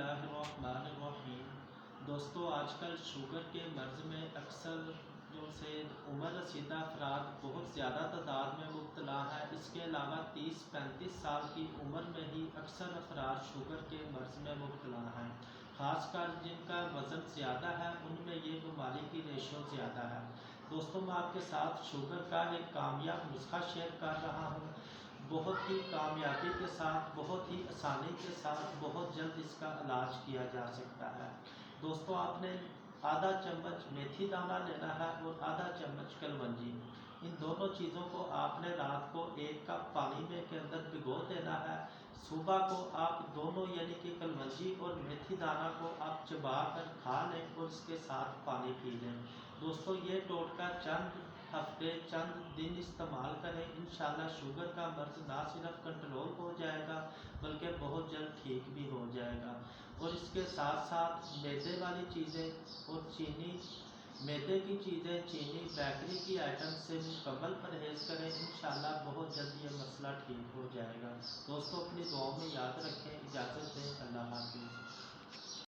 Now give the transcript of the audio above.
बिस्मिल्लाहिर्रहमानिर्रहीम। दोस्तों, आजकल शुगर के मर्ज़ में अक्सर जो से उम्र रसीदा अफराद बहुत ज़्यादा तादाद में मुब्तला है। इसके अलावा 30-35 साल की उम्र में ही अक्सर अफराद शुगर के मर्ज़ में मुब्तला हैं। ख़ासकर जिनका वज़न ज़्यादा है उनमें ये बीमारी की रेशो ज़्यादा है। दोस्तों, मैं आपके साथ शुगर का एक कामयाब नुस्खा शेयर कर रहा हूँ। बहुत ही कामयाबी के साथ, बहुत ही आसानी के साथ, बहुत जल्द इसका इलाज किया जा सकता है। दोस्तों, आपने आधा चम्मच मेथी दाना लेना है और आधा चम्मच कलवंजी। इन दोनों चीज़ों को आपने रात को 1 कप पानी में के अंदर भिगो देना है। सुबह को आप दोनों यानी कि कलवंजी और मेथी दाना को आप चबा कर खा लें और इसके साथ पानी पी लें। दोस्तों, ये टोटका चंद हफ्ते चंद दिन इस्तेमाल करें, इंशाल्लाह शुगर का मर्ज़ ना सिर्फ कंट्रोल हो जाएगा बल्कि बहुत जल्द ठीक भी हो जाएगा। और इसके साथ साथ मैदे वाली चीज़ें और चीनी, मैदे की चीज़ें, चीनी, बेकरी की आइटम से मुकम्मल परहेज़ करें। इंशाल्लाह बहुत जल्द ये मसला ठीक हो जाएगा। दोस्तों, अपनी दुआओं में याद रखें। इजाज़त दें। अल्लाह हाफ़िज़।